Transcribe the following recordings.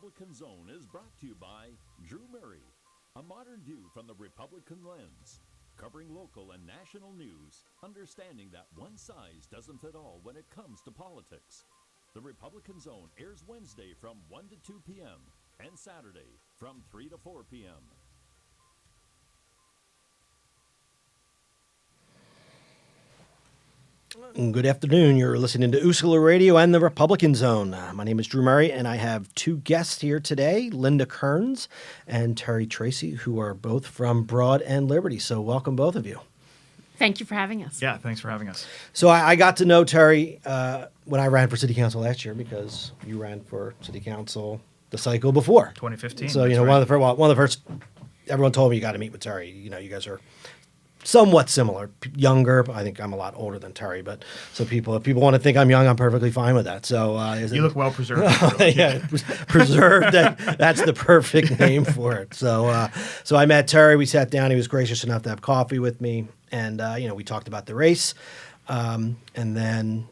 Republican Zone is brought to you by Drew Murray, a modern view from the Republican lens, covering local and national news, understanding that one size doesn't fit all when it comes to politics. The Republican Zone airs Wednesday from 1 to 2 p.m. and Saturday from 3 to 4 p.m. Good afternoon. You're listening to Usula Radio and the Republican Zone. My name is Drew Murray, and I have two guests here today, Linda Kerns and Terry Tracy, who are both from Broad and Liberty. So welcome, both of you. Thank you for having us. Yeah, thanks for having us. So I got to know Terry when I ran for city council last year, because you ran for city council the cycle before. 2015. So, one of the first, everyone told me you got to meet with Terry. You guys are somewhat similar, younger. I think I'm a lot older than Terry, but if people want to think I'm young, I'm perfectly fine with that. So you look well preserved. Yeah, preserved. That's the perfect name for it. So I met Terry. We sat down. He was gracious enough to have coffee with me, and we talked about the race, and then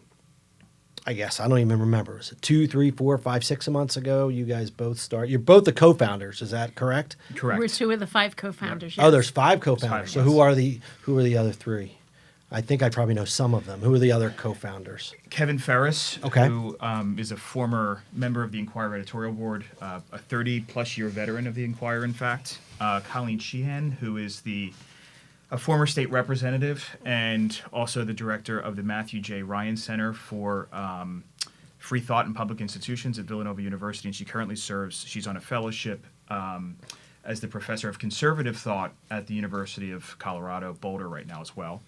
I guess I don't even remember. Was it 2, 3, 4, 5, 6 months ago? You guys both start. You're both the co-founders. Is that correct? Correct. We're two of the 5 co-founders. Yep. Yes. Oh, there's 5 co-founders. So yes. who are the other 3? I think I probably know some of them. Who are the other co-founders? Kevin Ferris, Okay. who is a former member of the Inquirer editorial board, a 30-plus year veteran of the Inquirer, in fact. Colleen Sheehan, who is a former state representative and also the director of the Matthew J. Ryan Center for Free Thought in Public Institutions at Villanova University, and she currently serves, she's on a fellowship as the professor of conservative thought at the University of Colorado, Boulder right now as well.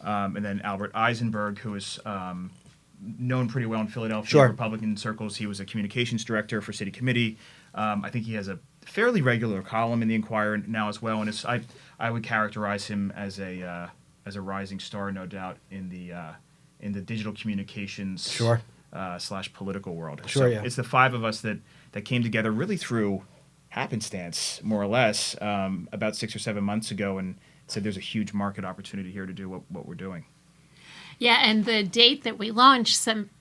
And then Albert Eisenberg, who is known pretty well in Philadelphia Sure. Republican circles. He was a communications director for city committee. I think he has a fairly regular column in the Inquirer now as well, and I would characterize him as a rising star, no doubt, in the digital communications Sure. / political world. Sure, So yeah. it's the 5 of us that came together really through happenstance, more or less, about 6 or 7 months ago, and said there's a huge market opportunity here to do what we're doing. Yeah, and the date that we launched,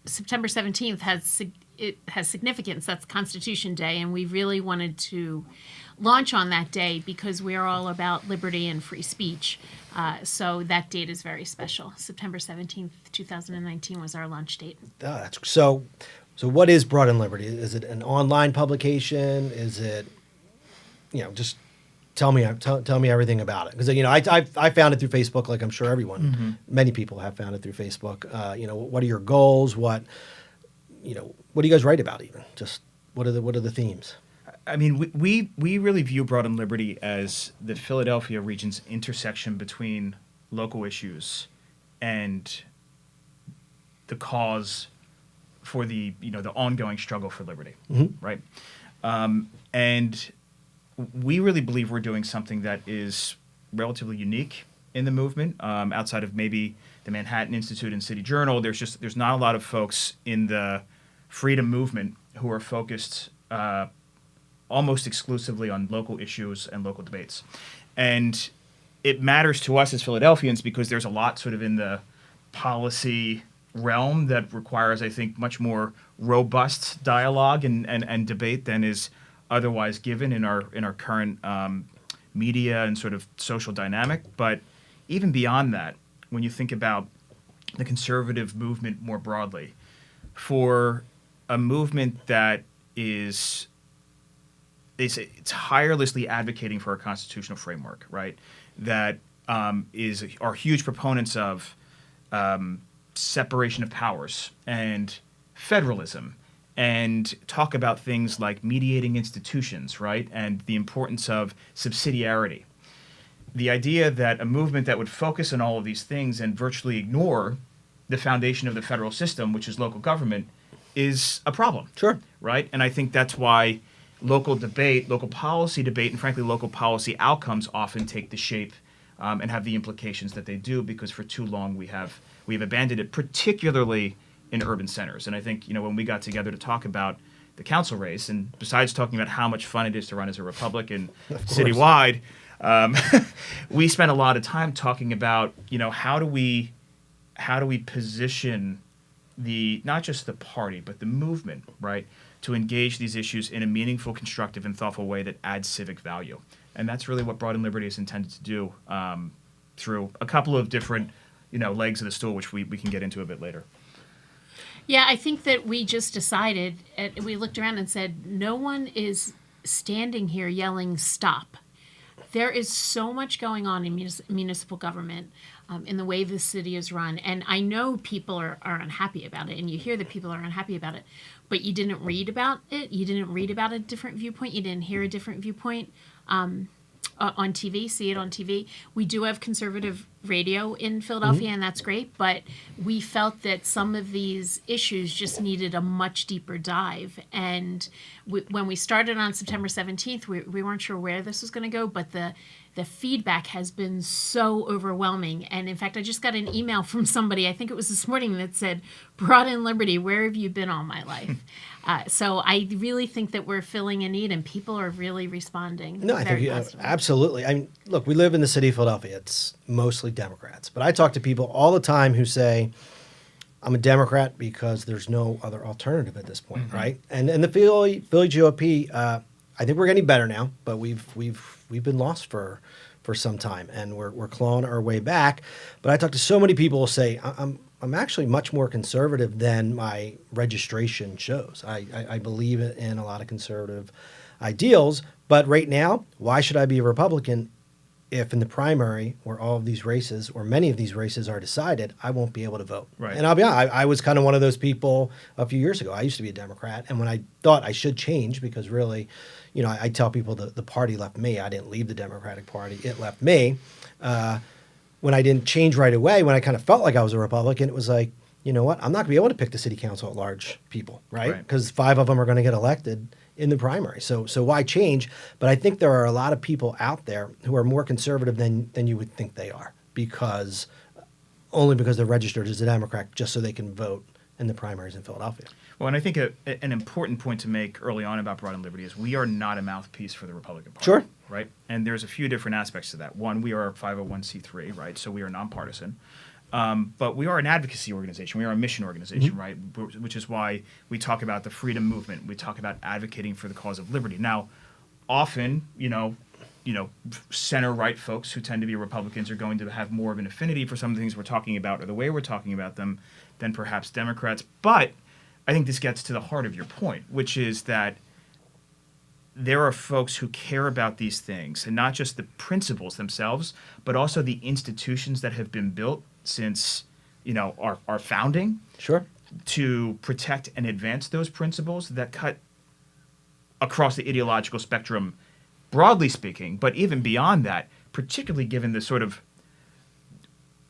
September 17th, has significance. That's Constitution Day, and we really wanted to launch on that day because we're all about liberty and free speech. So that date is very special. September 17th, 2019 was our launch date. So what is Broad and Liberty? Is it an online publication? Is it, just tell me everything about it? Because I found it through Facebook, like I'm sure everyone, many people have found it through Facebook. What are your goals? What do you guys write about? Even just what are the themes? I mean, we really view Broad and Liberty as the Philadelphia region's intersection between local issues and the cause for the ongoing struggle for liberty, right? And we really believe we're doing something that is relatively unique in the movement, outside of maybe the Manhattan Institute and City Journal. There's not a lot of folks in the freedom movement who are focused almost exclusively on local issues and local debates. And it matters to us as Philadelphians because there's a lot sort of in the policy realm that requires, I think, much more robust dialogue and debate than is otherwise given in our current media and sort of social dynamic. But even beyond that, when you think about the conservative movement more broadly, for a movement that is tirelessly advocating for a constitutional framework, right? That are huge proponents of separation of powers and federalism, and talk about things like mediating institutions, right? And the importance of subsidiarity. The idea that a movement that would focus on all of these things and virtually ignore the foundation of the federal system, which is local government, is a problem. Sure. Right? And I think that's why local debate, local policy debate, and frankly, local policy outcomes often take the shape and have the implications that they do, because for too long we've abandoned it, particularly in urban centers. And I think, when we got together to talk about the council race, and besides talking about how much fun it is to run as a Republican citywide, we spent a lot of time talking about, how do we position not just the party, but the movement, right, to engage these issues in a meaningful, constructive, and thoughtful way that adds civic value. And that's really what Broad and Liberty is intended to do through a couple of different, legs of the stool, which we can get into a bit later. Yeah, I think that we just decided, we looked around and said, no one is standing here yelling, stop. There is so much going on in municipal government, in the way the city is run. And I know people are unhappy about it, and you hear that people are unhappy about it, but you didn't read about it. You didn't read about a different viewpoint. You didn't hear a different viewpoint on TV, see it on TV. We do have conservative radio in Philadelphia, and that's great, but we felt that some of these issues just needed a much deeper dive. And when we started on September 17th, we weren't sure where this was going to go, but the feedback has been so overwhelming. And in fact, I just got an email from somebody, I think it was this morning, that said, Broad and Liberty, where have you been all my life? So I really think that we're filling a need, and people are really responding. No, I think absolutely. I mean, look, we live in the city of Philadelphia. It's mostly Democrats. But I talk to people all the time who say, I'm a Democrat because there's no other alternative at this point, right? And the Philly GOP, I think we're getting better now, but we've been lost for some time, and we're clawing our way back. But I talk to so many people who say, I'm actually much more conservative than my registration shows. I believe in a lot of conservative ideals, but right now, why should I be a Republican if in the primary, where all of these races, or many of these races are decided, I won't be able to vote? Right. And I'll be honest, I was kind of one of those people a few years ago. I used to be a Democrat, and when I thought I should change, because really, I tell people the party left me. I didn't leave the Democratic Party. It left me. When I didn't change right away, when I kind of felt like I was a Republican, it was like, you know what? I'm not going to be able to pick the city council at large people, right? Because 5 of them are going to get elected in the primary. So why change? But I think there are a lot of people out there who are more conservative than you would think they are, because they're registered as a Democrat just so they can vote in the primaries in Philadelphia. Well, and I think an important point to make early on about Broad and Liberty is we are not a mouthpiece for the Republican Party. Sure. Right? And there's a few different aspects to that. One, we are a 501c3, right? So we are nonpartisan. But we are an advocacy organization. We are a mission organization, right? Which is why we talk about the freedom movement. We talk about advocating for the cause of liberty. Now, often, center-right folks who tend to be Republicans are going to have more of an affinity for some of the things we're talking about, or the way we're talking about them, than perhaps Democrats. But I think this gets to the heart of your point, which is that there are folks who care about these things, and not just the principles themselves, but also the institutions that have been built since, our founding. Sure. To protect and advance those principles that cut across the ideological spectrum, broadly speaking, but even beyond that, particularly given the sort of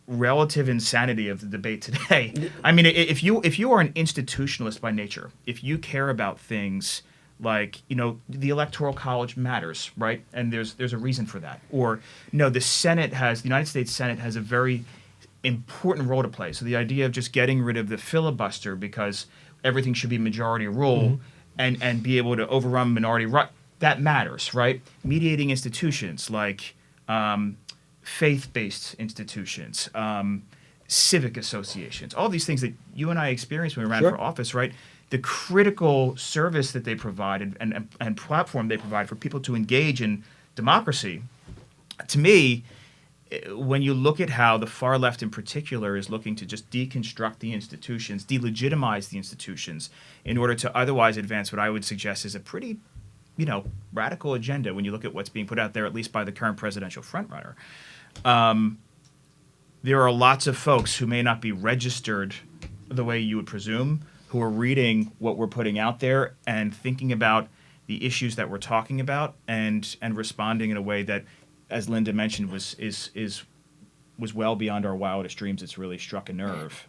relative insanity of the debate today. I mean, if you are an institutionalist by nature, if you care about things like, the Electoral College matters, right? And there's a reason for that. Or, the United States Senate has a very important role to play. So the idea of just getting rid of the filibuster because everything should be majority rule and be able to overrun minority right, that matters, right? Mediating institutions like faith-based institutions, civic associations, all these things that you and I experienced when we ran for office, right? The critical service that they provide and platform they provide for people to engage in democracy, to me, when you look at how the far left in particular is looking to just deconstruct the institutions, delegitimize the institutions in order to otherwise advance what I would suggest is a pretty, radical agenda when you look at what's being put out there, at least by the current presidential frontrunner. There are lots of folks who may not be registered the way you would presume, who are reading what we're putting out there and thinking about the issues that we're talking about and responding in a way that, as Linda mentioned, was well beyond our wildest dreams. It's really struck a nerve.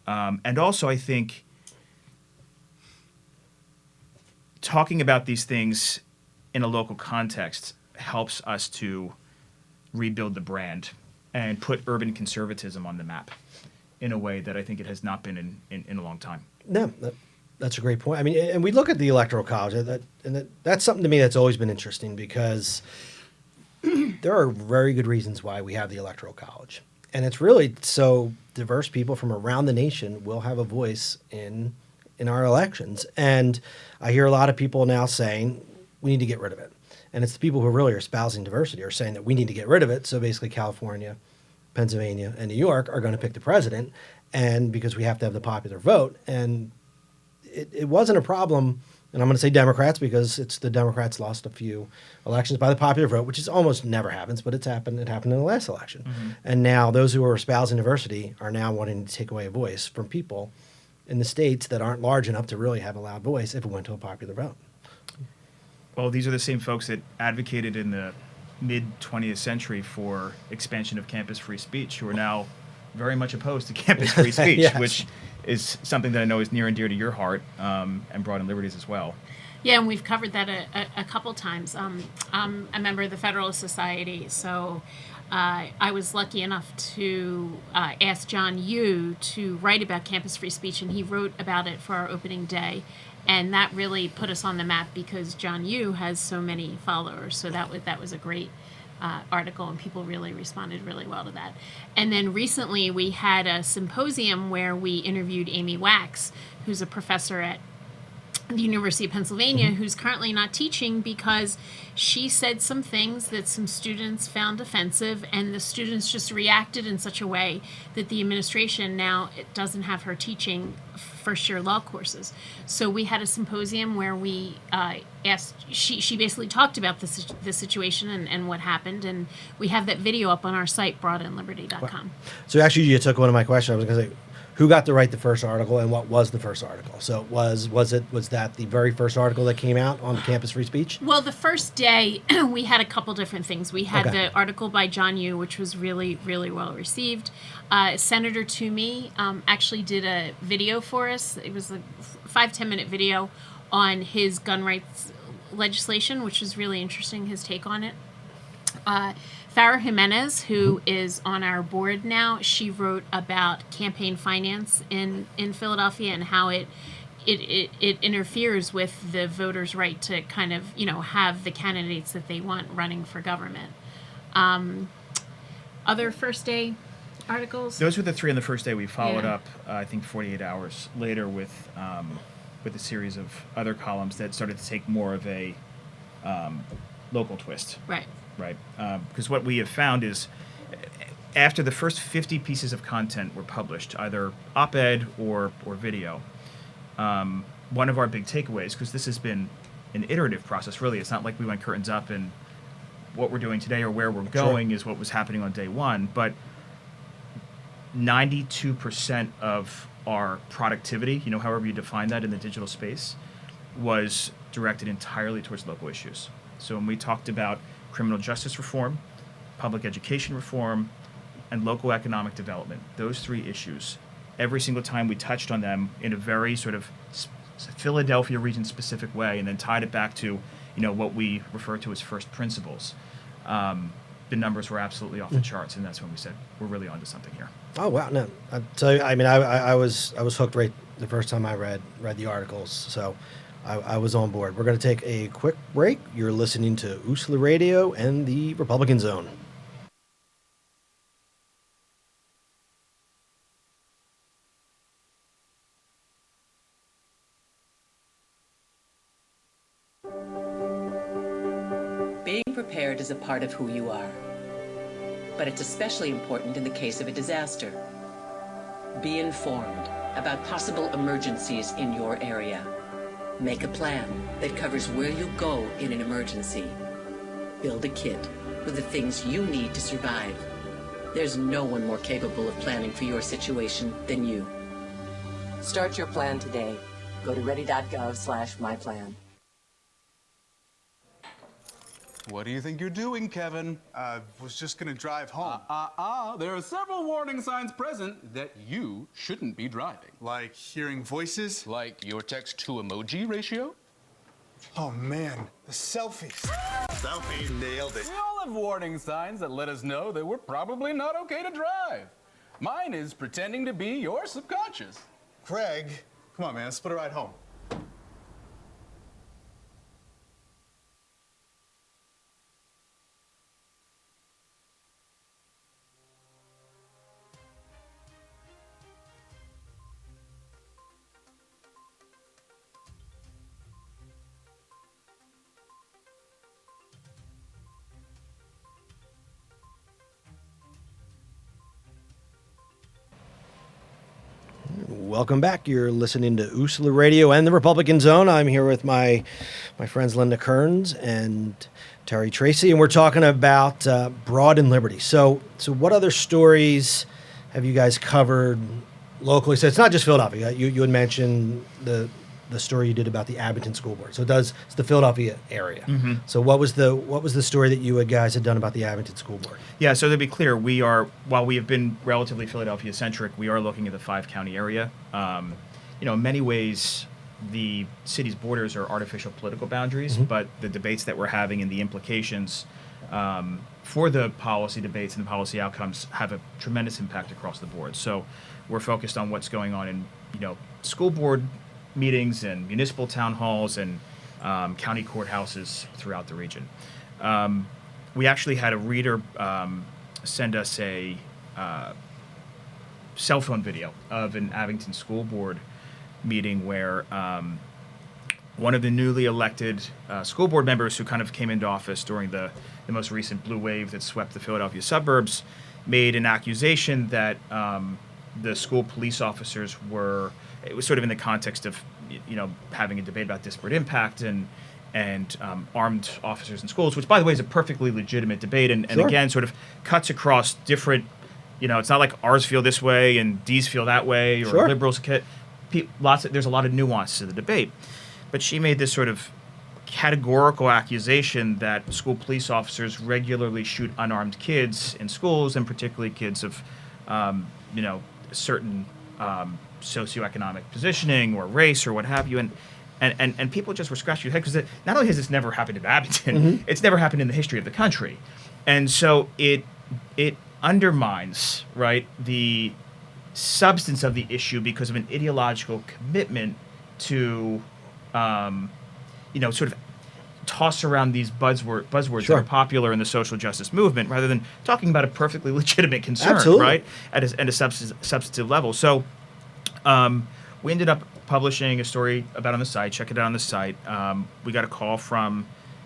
And also, I think talking about these things in a local context helps us to rebuild the brand and put urban conservatism on the map in a way that I think it has not been in a long time. No, that's a great point. I mean, and we look at the Electoral College, that's something to me that's always been interesting, because there are very good reasons why we have the Electoral College. And it's really so diverse people from around the nation will have a voice in in our elections. And I hear a lot of people now saying we need to get rid of it. And it's the people who really are espousing diversity are saying that we need to get rid of it. So basically California, Pennsylvania, and New York are going to pick the president, and because we have to have the popular vote. And it wasn't a problem, and I'm going to say Democrats because it's the Democrats lost a few elections by the popular vote, which is almost never happens, but it's happened. It happened in the last election. And now those who are espousing diversity are now wanting to take away a voice from people in the states that aren't large enough to really have a loud voice if it went to a popular vote. Well, these are the same folks that advocated in the mid 20th century for expansion of campus free speech, who are now very much opposed to campus free speech, Yes. which is something that I know is near and dear to your heart, and Broad and Liberties as well. Yeah, and we've covered that a couple times. I'm a member of the Federalist Society, so I was lucky enough to ask John Yoo to write about campus free speech, and he wrote about it for our opening day. And that really put us on the map because John Yoo has so many followers. So that was a great article, and people really responded really well to that. And then recently we had a symposium where we interviewed Amy Wax, who's a professor at the University of Pennsylvania, who's currently not teaching because she said some things that some students found offensive, and the students just reacted in such a way that the administration now it doesn't have her teaching first year law courses. So we had a symposium where we asked, she basically talked about the situation and what happened, and we have that video up on our site, broadandliberty.com. So actually, you took one of my questions. I was going to say, who got to write the first article, and what was the first article? So was that the very first article that came out on campus free speech? Well, the first day we had a couple different things. We had Okay. the article by John Yoo, which was really, really well received. Senator Toomey actually did a video for us. It was a 5-10 minute video on his gun rights legislation, which was really interesting, his take on it. Farah Jimenez, who is on our board now, she wrote about campaign finance in Philadelphia and how it interferes with the voters' right to kind of, have the candidates that they want running for government. Other first day articles? Those were the three on the first day. We followed up, I think, 48 hours later with a series of other columns that started to take more of a local twist. Right. Right. Because what we have found is after the first 50 pieces of content were published, either op-ed or video, one of our big takeaways, because this has been an iterative process, really. It's not like we went curtains up and what we're doing today or where we're going is what was happening on day one, but 92% of our productivity, however you define that in the digital space, was directed entirely towards local issues. So when we talked about criminal justice reform, public education reform, and local economic development, those three issues, every single time we touched on them in a very sort of Philadelphia region specific way, and then tied it back to what we refer to as first principles, the numbers were absolutely off the charts, and that's when we said we're really onto something here. Oh wow! No, I was hooked right the first time I read the articles. So I was on board. We're going to take a quick break. You're listening to USLA Radio and the Republican Zone. Being prepared is a part of who you are. But it's especially important in the case of a disaster. Be informed about possible emergencies in your area. Make a plan that covers where you go in an emergency. Build a kit with the things you need to survive. There's no one more capable of planning for your situation than you. Start your plan today. Go to ready.gov/myplan. What do you think you're doing, Kevin? Was just gonna drive home. There are several warning signs present that you shouldn't be driving. Like hearing voices? Like your text-to-emoji ratio? Oh man, the selfies. Selfie. Nailed it. We all have warning signs that let us know that we're probably not okay to drive. Mine is pretending to be your subconscious. Craig, come on man, let's split a ride home. welcome back. You're listening to USLA Radio and the Republican Zone. I'm here with my friends Linda Kerns and Terry Tracy, and we're talking about Broad and Liberty. So what other stories have you guys covered locally? So it's not just Philadelphia. You had mentioned the story you did about the Abington School Board. So it's the Philadelphia area. Mm-hmm. So what was the story that you guys had done about the Abington School Board? Yeah, so to be clear, while we have been relatively Philadelphia-centric, we are looking at the 5-county area. In many ways, the city's borders are artificial political boundaries, mm-hmm. but the debates that we're having and the implications for the policy debates and the policy outcomes have a tremendous impact across the board. So we're focused on what's going on in, school board meetings and municipal town halls and county courthouses throughout the region. We actually had a reader send us a cell phone video of an Abington School Board meeting where one of the newly elected school board members who kind of came into office during the most recent blue wave that swept the Philadelphia suburbs made an accusation that the school police officers it was sort of in the context of, having a debate about disparate impact and armed officers in schools, which, by the way, is a perfectly legitimate debate and Sure. again, sort of cuts across different, it's not like ours feel this way and D's feel that way or Sure. liberals. There's a lot of nuance to the debate. But she made this sort of categorical accusation that school police officers regularly shoot unarmed kids in schools, and particularly kids of, certain socioeconomic positioning or race or what have you. And people just were scratching their head because not only has this never happened in Abington, mm-hmm. it's never happened in the history of the country. And so it undermines, right, the substance of the issue because of an ideological commitment to, sort of toss around these buzzwords Sure. that are popular in the social justice movement rather than talking about a perfectly legitimate concern, Absolutely. right, at a substantive level. So we ended up publishing a story about on the site. Check it out on the site. We got a call from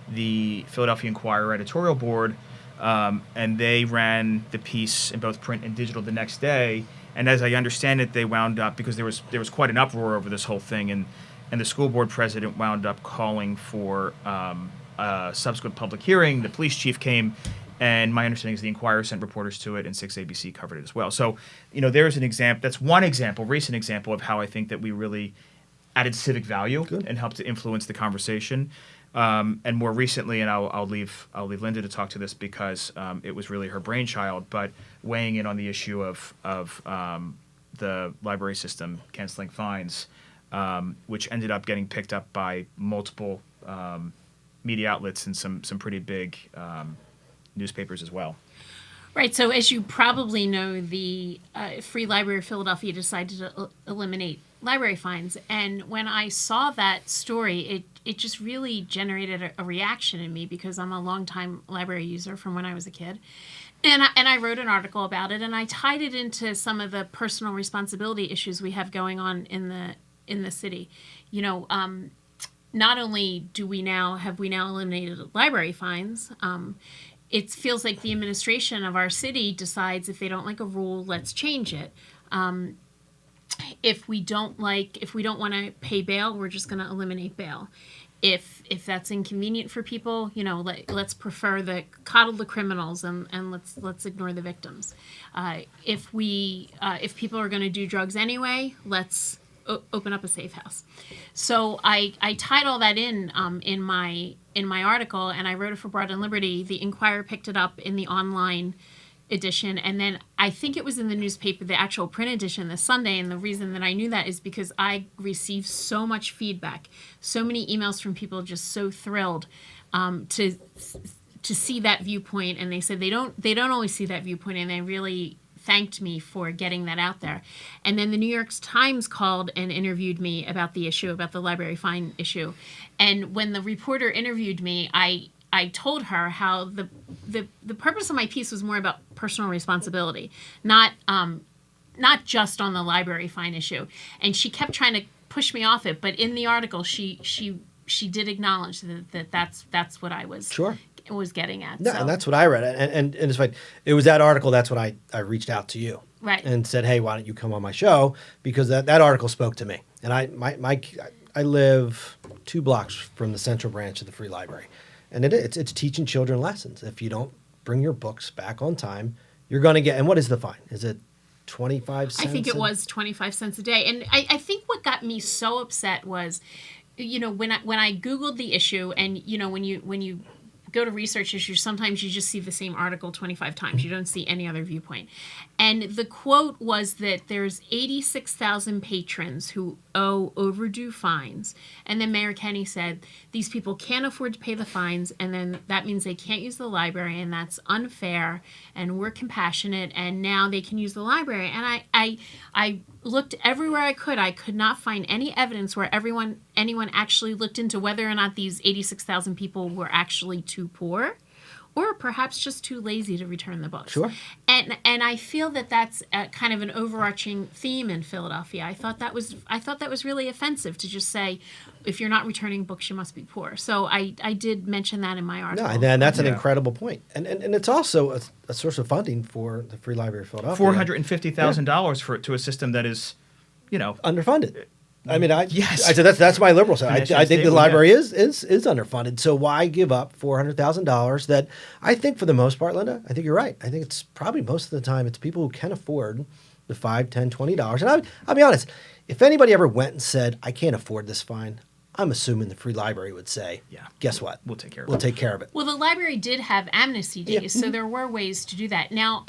the Philadelphia Inquirer editorial board, and they ran the piece in both print and digital the next day. And as I understand it, they wound up, because there was quite an uproar over this whole thing, and the school board president wound up calling for a subsequent public hearing. The police chief came, and my understanding is the Inquirer sent reporters to it, and 6ABC covered it as well. So, there's an example. That's one example, recent example of how I think that we really added civic value and helped to influence the conversation. And more recently, and I'll leave Linda to talk to this because it was really her brainchild, but weighing in on the issue of the library system canceling fines, which ended up getting picked up by multiple media outlets and some pretty big newspapers as well. Right. So as you probably know, the Free Library of Philadelphia decided to eliminate library fines. And when I saw that story, it just really generated a reaction in me because I'm a longtime library user from when I was a kid. And I wrote an article about it, and I tied it into some of the personal responsibility issues we have going on in the city. Not only have we now eliminated library fines, it feels like the administration of our city decides if they don't like a rule, let's change it. If we don't want to pay bail, we're just going to eliminate bail. If that's inconvenient for people, let's coddle the criminals and let's ignore the victims. If people are going to do drugs anyway, let's open up a safe house. So I tied all that in my article, and I wrote it for Broad and Liberty. The Inquirer picked it up in the online edition, and then I think it was in the newspaper, the actual print edition, this Sunday. And the reason that I knew that is because I received so much feedback, so many emails from people just so thrilled to see that viewpoint, and they said they don't always see that viewpoint, and they really thanked me for getting that out there. And then the New York Times called and interviewed me about the issue, about the library fine issue. And when the reporter interviewed me, I told her how the purpose of my piece was more about personal responsibility, not just on the library fine issue. And she kept trying to push me off it, but in the article, she did acknowledge that's what I was was getting at. No, So. and that's what I read. And it's like, it was that article. That's when I reached out to you. Right. And said, hey, why don't you come on my show? Because that article spoke to me. And I live 2 blocks from the central branch of the Free Library. And it's teaching children lessons. If you don't bring your books back on time, you're going to get, and what is the fine? Is it 25 cents? I think it was 25 cents a day. And I think what got me so upset was, when I Googled the issue, and, when you go to research issues, sometimes you just see the same article 25 times. You don't see any other viewpoint. And the quote was that there's 86,000 patrons who owe overdue fines. And then Mayor Kenny said, these people can't afford to pay the fines, and then that means they can't use the library, and that's unfair, and we're compassionate, and now they can use the library. And I looked everywhere I could not find any evidence where anyone actually looked into whether or not these 86,000 people were actually too poor, or perhaps just too lazy to return the books. Sure. And I feel that that's kind of an overarching theme in Philadelphia. I thought that was really offensive to just say, if you're not returning books, you must be poor. So I did mention that in my article. No, and that's an incredible point. And it's also a source of funding for the Free Library of Philadelphia. $450,000 to a system that is, underfunded. I mean, Yes. I said that's my liberal side. I think the library yeah. is underfunded. So why give up $400,000 that I think for the most part, Linda, I think you're right. I think it's probably most of the time it's people who can afford the $5, $10, $20. And I'll be honest, if anybody ever went and said, I can't afford this fine, I'm assuming the Free Library would say, Yeah. guess what? We'll take care of it. We'll take care of it. Well, the library did have amnesty days, Yeah. so there were ways to do that. Now,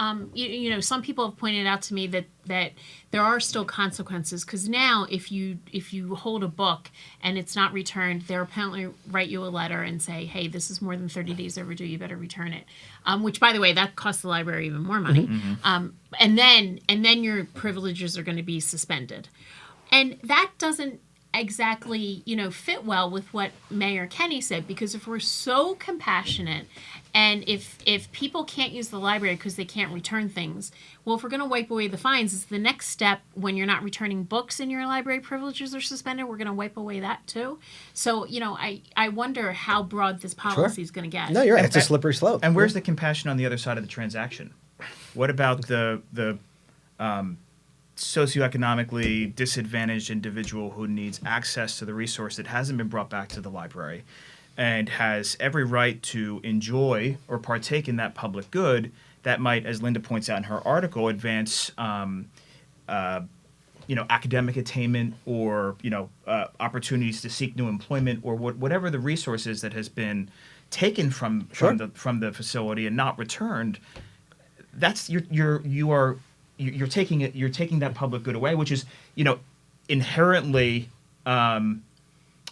some people have pointed out to me that there are still consequences, because now if you hold a book and it's not returned, they'll apparently write you a letter and say, hey, this is more than 30 days overdue, you better return it. Which, by the way, that costs the library even more money. And then your privileges are going to be suspended. And that doesn't exactly fit well with what Mayor Kenny said, because if we're so compassionate, and if people can't use the library because they can't return things, well, if we're going to wipe away the fines, is the next step, when you're not returning books and your library privileges are suspended, we're going to wipe away that too. So I wonder how broad this policy is going to get. No, you're right. It's a slippery slope. And where's the compassion on the other side of the transaction? What about the socioeconomically disadvantaged individual who needs access to the resource that hasn't been brought back to the library and has every right to enjoy or partake in that public good that might, as Linda points out in her article, advance academic attainment, or opportunities to seek new employment, or whatever the resource is that has been taken from the facility and not returned. That's you're taking that public good away, which is inherently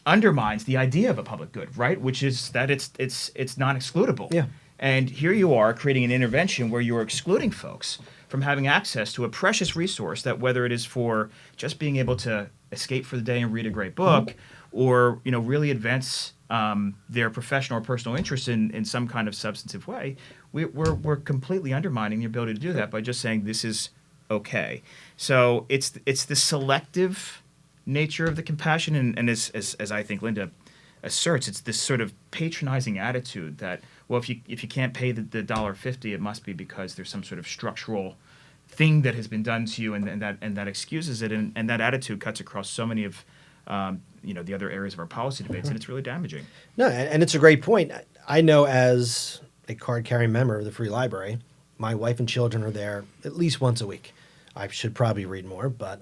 undermines the idea of a public good, right? Which is that it's non-excludable. Yeah. And here you are creating an intervention where you're excluding folks from having access to a precious resource that, whether it is for just being able to escape for the day and read a great book, or really advance their professional or personal interest in some kind of substantive way, we're completely undermining the ability to do that by just saying this is okay. So it's the selective nature of the compassion, and as I think Linda asserts, it's this sort of patronizing attitude that, well, if you can't pay the $1.50, it must be because there's some sort of structural thing that has been done to you, and that excuses it, and that attitude cuts across so many of the other areas of our policy debates, and it's really damaging. No, and it's a great point. I know, as a card-carrying member of the Free Library, my wife and children are there at least once a week. I should probably read more, but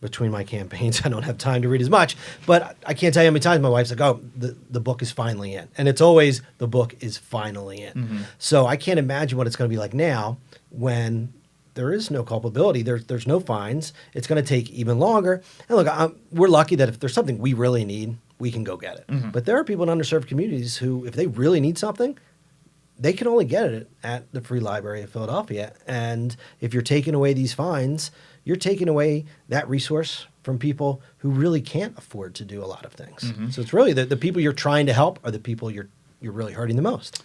between my campaigns, I don't have time to read as much. But I can't tell you how many times my wife's like, oh, the book is finally in. And it's always, the book is finally in. Mm-hmm. So I can't imagine what it's going to be like now when there is no culpability. There's no fines. It's going to take even longer. And look, we're lucky that if there's something we really need, we can go get it. Mm-hmm. But there are people in underserved communities who, if they really need something, they can only get it at the Free Library of Philadelphia. And if you're taking away these fines, you're taking away that resource from people who really can't afford to do a lot of things. Mm-hmm. So it's really the people you're trying to help are the people you're really hurting the most.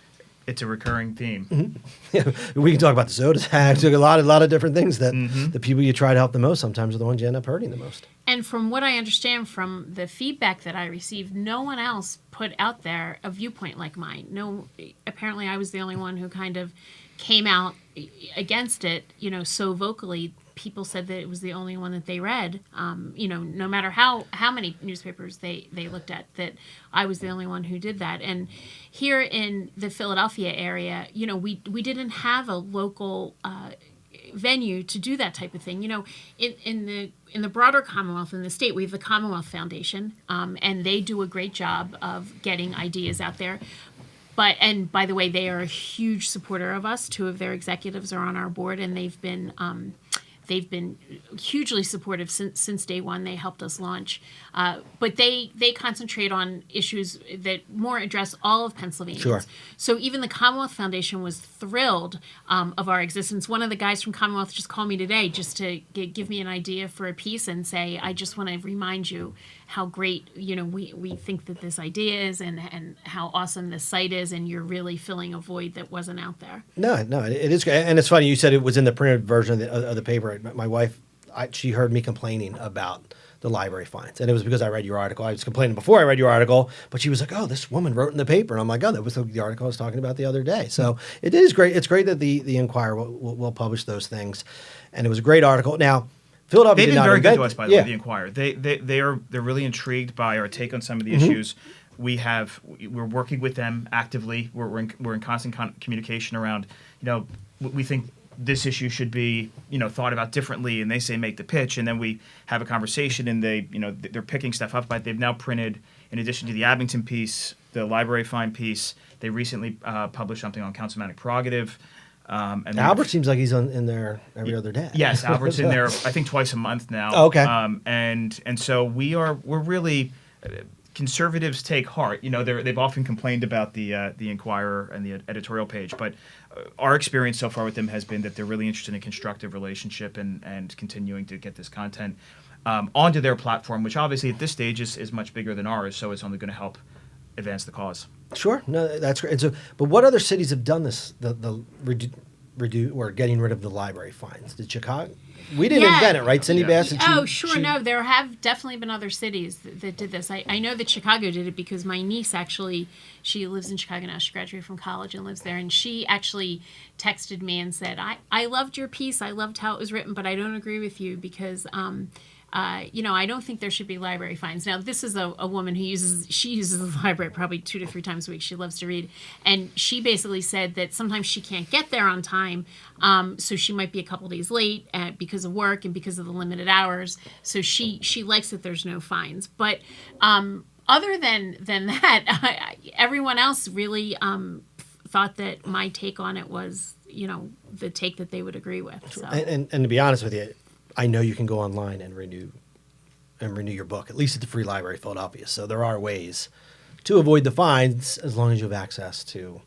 It's a recurring theme. Mm-hmm. Yeah, we can talk about the soda tax, a lot of different things that the people you try to help the most sometimes are the ones you end up hurting the most. And from what I understand from the feedback that I received, no one else put out there a viewpoint like mine. No, apparently I was the only one who kind of came out against it, so vocally. People said that it was the only one that they read. No matter how many newspapers they looked at, that I was the only one who did that. And here in the Philadelphia area, we didn't have a local venue to do that type of thing. In the broader Commonwealth, in the state, we have the Commonwealth Foundation, and they do a great job of getting ideas out there. And by the way, they are a huge supporter of us. 2 of their executives are on our board, and they've been hugely supportive since day one. They helped us launch. But they concentrate on issues that more address all of Pennsylvania. Sure. So even the Commonwealth Foundation was thrilled of our existence. One of the guys from Commonwealth just called me today just to give me an idea for a piece and say, I just want to remind you how great, we think that this idea is, and how awesome this site is, and you're really filling a void that wasn't out there. No, it is great. And it's funny, you said it was in the printed version of the paper. My wife, she heard me complaining about the library fines, and it was because I read your article. I was complaining before I read your article, but she was like, "Oh, this woman wrote in the paper," and I'm like, "Oh, that was the article I was talking about the other day." So it is great. It's great that the Enquirer will publish those things, and it was a great article. Now, Philadelphia They've did been not very good invent, to us, by the way, the Enquirer. They're really intrigued by our take on some of the issues. We're working with them actively. We're in constant communication around, we think this issue should be, thought about differently, and they say make the pitch, and then we have a conversation, and they're picking stuff up. But they've now printed, in addition to the Abington piece, the library fine piece. They recently published something on councilmanic prerogative. And Albert seems like he's in there every other day. Yes, Albert's in there, I think, twice a month now. Oh, okay. And so we're really conservatives take heart. They've often complained about the Enquirer and the editorial page, but our experience so far with them has been that they're really interested in a constructive relationship and continuing to get this content onto their platform, which obviously at this stage is much bigger than ours, so it's only going to help advance the cause. Sure, no, that's great. And so, but what other cities have done this? The or getting rid of the library fines? Did Chicago? We didn't invent it, right? Cindy Bassett. No, there have definitely been other cities that did this. I know that Chicago did it because my niece actually, she lives in Chicago now. She graduated from college and lives there, and she actually texted me and said, "I loved your piece. I loved how it was written, but I don't agree with you because." I don't think there should be library fines. Now, this is a woman who uses the library probably 2 to 3 times a week. She loves to read. And she basically said that sometimes she can't get there on time, so she might be a couple days late because of work and because of the limited hours. So she likes that there's no fines. But other than that, everyone else really thought that my take on it was, the take that they would agree with. So. And to be honest with you, I know you can go online and renew your book, at least at the Free Library of Philadelphia. So there are ways to avoid the fines as long as you have access to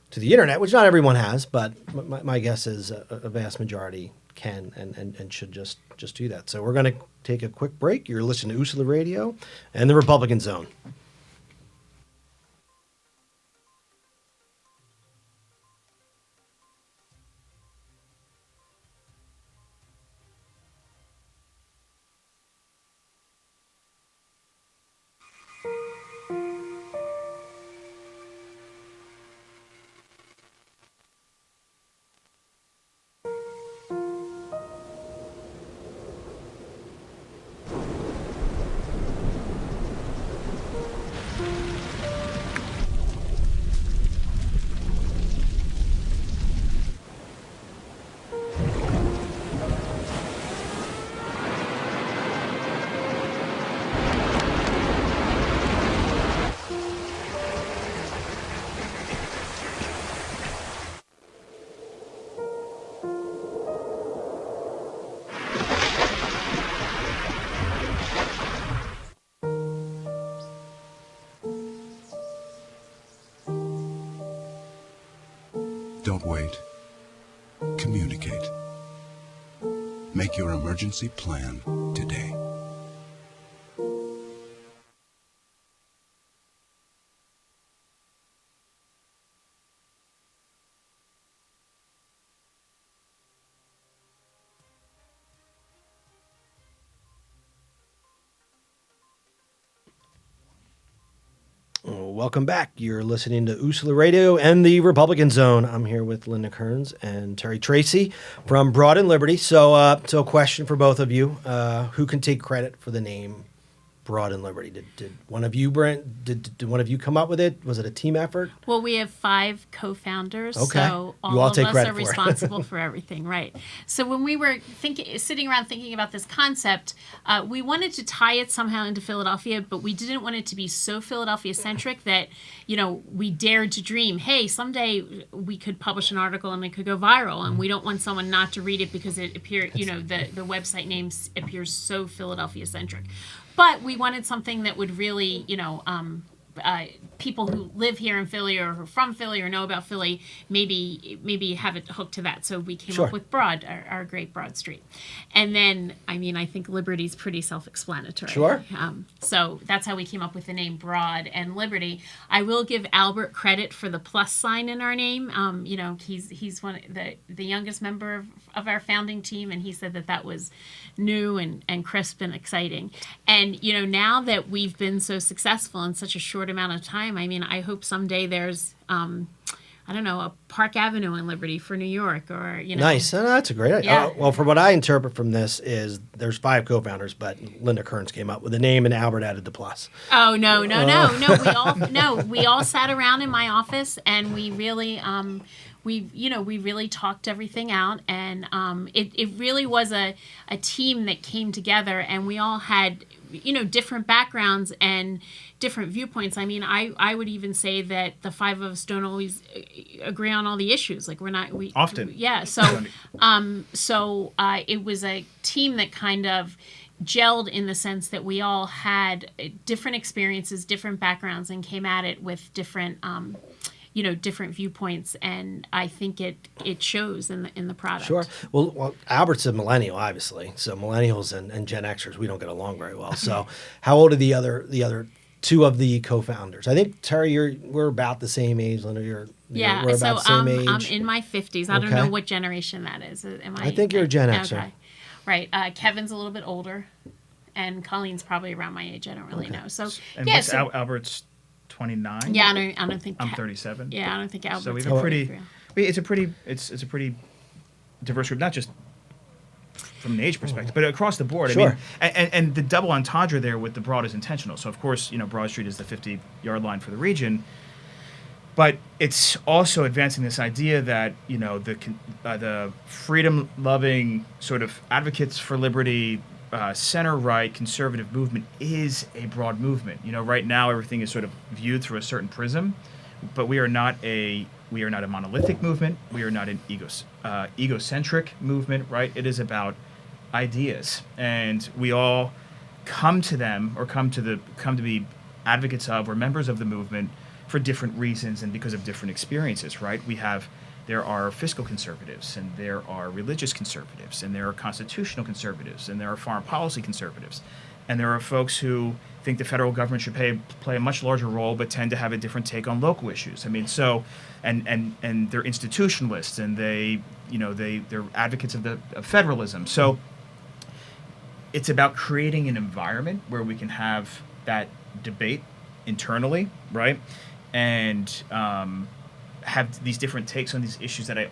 the internet, which not everyone has, but my guess is a vast majority can and should just do that. So we're going to take a quick break. You're listening to USALA Radio and the Republican Zone. Don't wait. Communicate. Make your emergency plan today. welcome back. You're listening to Usula Radio and the Republican Zone. I'm here with Linda Kerns and Terry Tracy from Broad and Liberty. So a question for both of you. Who can take credit for the name Broad and Liberty? Did one of you, Brent, did one of you come up with it? Was it a team effort? Well, we have 5 co-founders, Okay. so You all all of take us credit are for it. responsible for everything, right? So when we were sitting around thinking about this concept, we wanted to tie it somehow into Philadelphia, but we didn't want it to be so Philadelphia-centric that, we dared to dream, hey, someday we could publish an article and it could go viral, and we don't want someone not to read it because it appeared, the website name appears so Philadelphia-centric. But we wanted something that would really, people who live here in Philly or who are from Philly or know about Philly maybe have it hooked to that. So we came Sure. up with Broad, our great Broad Street. And then, I think Liberty's pretty self-explanatory. Sure. So that's how we came up with the name Broad and Liberty. I will give Albert credit for the plus sign in our name. He's one of the youngest member of our founding team, and he said that was new and crisp and exciting. And, now that we've been so successful in such a short amount of time, I hope someday there's, a Park Avenue in Liberty for New York or, Nice. That's a great idea. Yeah. Well, from what I interpret from this is there's 5 co-founders, but Linda Kerns came up with the name and Albert added the plus. Oh, no. We all sat around in my office and we really, we really talked everything out, and it really was a team that came together, and we all had, different backgrounds and different viewpoints. I would even say that the 5 of us don't always agree on all the issues. Like we Often. Yeah. So, it was a team that kind of gelled in the sense that we all had different experiences, different backgrounds, and came at it with different, different viewpoints, and I think it shows in the product. Sure. Well, Albert's a millennial, obviously. So millennials and Gen Xers, we don't get along very well. So how old are the other 2 of the co-founders? I think, Terry, we're about the same age. Linda, we're about the same age. I'm in my 50s. I don't know what generation that is. I think you're a Gen Xer. Okay. Right. Kevin's a little bit older, and Colleen's probably around my age. I don't really know. So And what's Albert's 29? Yeah, I don't think I'm 37. Yeah, I don't think Albert's. So we have it's a pretty diverse group, not just from an age perspective, but across the board. Sure. And the double entendre there with the Broad is intentional. So of course, Broad Street is the 50-yard line for the region, but it's also advancing this idea that the freedom-loving sort of advocates for liberty, center-right conservative movement is a broad movement. Right now everything is sort of viewed through a certain prism, but we are not a monolithic movement. We are not an egocentric movement, right? It is about ideas, and we all come to them or come to be advocates of or members of the movement for different reasons and because of different experiences, right? There are fiscal conservatives, and there are religious conservatives, and there are constitutional conservatives, and there are foreign policy conservatives, and there are folks who think the federal government should play a much larger role, but tend to have a different take on local issues. And they're institutionalists, and they're advocates of federalism. So it's about creating an environment where we can have that debate internally, right? And have these different takes on these issues that I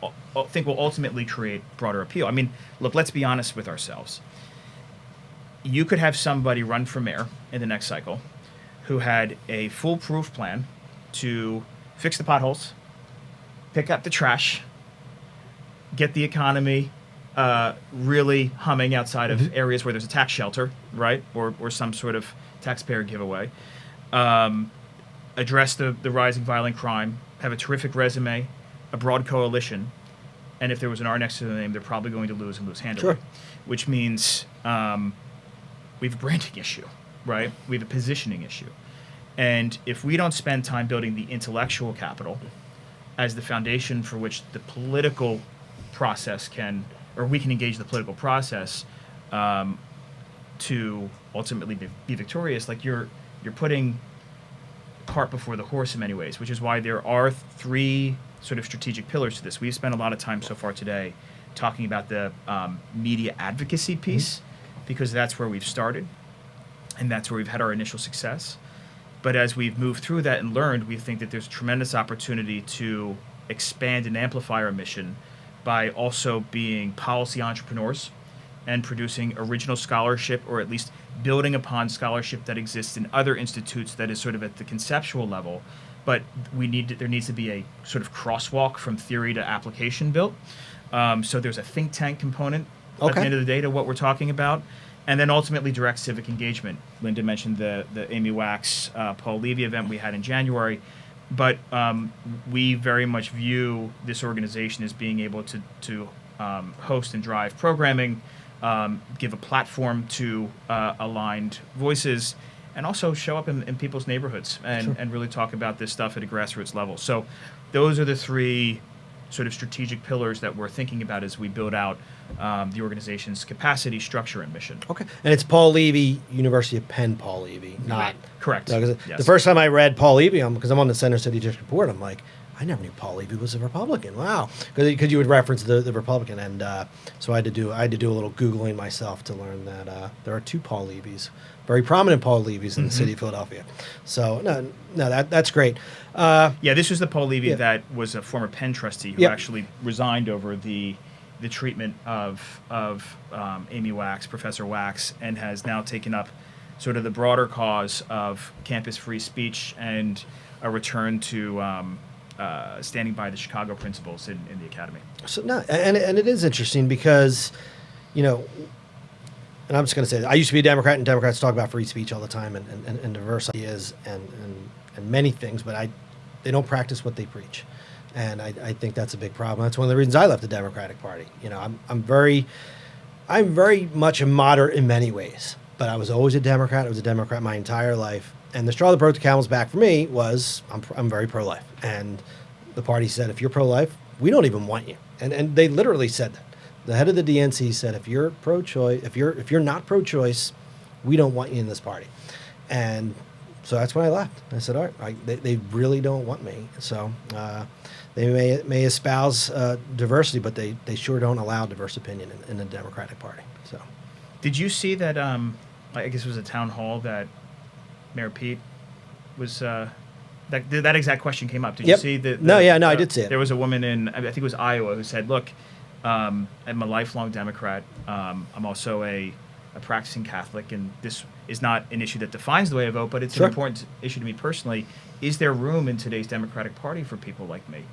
think will ultimately create broader appeal. Look, let's be honest with ourselves. You could have somebody run for mayor in the next cycle who had a foolproof plan to fix the potholes, pick up the trash, get the economy really humming outside of areas where there's a tax shelter, right, or some sort of taxpayer giveaway, address the rising violent crime, have a terrific resume, a broad coalition, and if there was an R next to the name, they're probably going to lose and lose handily. Sure. Which means we have a branding issue, right? We have a positioning issue. And if we don't spend time building the intellectual capital as the foundation for which the political process we can engage the political process to ultimately be victorious, like you're putting cart before the horse in many ways, which is why there are 3 sort of strategic pillars to this. We've spent a lot of time so far today talking about the media advocacy piece, because that's where we've started and that's where we've had our initial success. But as we've moved through that and learned, we think that there's tremendous opportunity to expand and amplify our mission by also being policy entrepreneurs and producing original scholarship, or at least building upon scholarship that exists in other institutes that is sort of at the conceptual level. But there needs to be a sort of crosswalk from theory to application built. So there's a think tank component at the end of the day to what we're talking about. And then ultimately direct civic engagement. Linda mentioned the Amy Wax, Paul Levy event we had in January. But we very much view this organization as being able to host and drive programming, give a platform to aligned voices, and also show up in people's neighborhoods and really talk about this stuff at a grassroots level. So those are the three sort of strategic pillars that we're thinking about as we build out the organization's capacity, structure, and mission. Okay. And it's Paul Levy, University of Penn Paul Levy, not... Correct. No, 'cause Yes. The first time I read Paul Levy, because I'm on the Center City District Board, I'm like, I never knew Paul Levy was a Republican. Wow. Because you would reference the Republican. And so I had to do a little Googling myself to learn that there are two Paul Levys, very prominent Paul Levys in the city of Philadelphia. So, that's great. This was the Paul Levy that was a former Penn trustee who actually resigned over the treatment of Amy Wax, Professor Wax, and has now taken up sort of the broader cause of campus free speech and a return to standing by the Chicago principles in the academy. So and it is interesting because, and I'm just going to say this, I used to be a Democrat, and Democrats talk about free speech all the time and diverse ideas and many things, but they don't practice what they preach. And I think that's a big problem. That's one of the reasons I left the Democratic Party. I'm very much a moderate in many ways, but I was always a Democrat. I was a Democrat my entire life. And the straw that broke the camel's back for me was I'm very pro-life. And the party said, if you're pro-life, we don't even want you. And they literally said that. The head of the DNC said, if you're pro-choice, if you're not pro-choice, we don't want you in this party. And so that's when I left. I said, all right, they really don't want me. So they may espouse diversity, but they sure don't allow diverse opinion in the Democratic Party. So, did you see that? I guess it was a town hall that Mayor Pete was. That exact question came up. Did you see that? I did see it. There was a woman in, I think it was Iowa, who said, "Look, I'm a lifelong Democrat. I'm also a practicing Catholic, and this is not an issue that defines the way I vote, but it's an important issue to me personally. Is there room in today's Democratic Party for people like me?"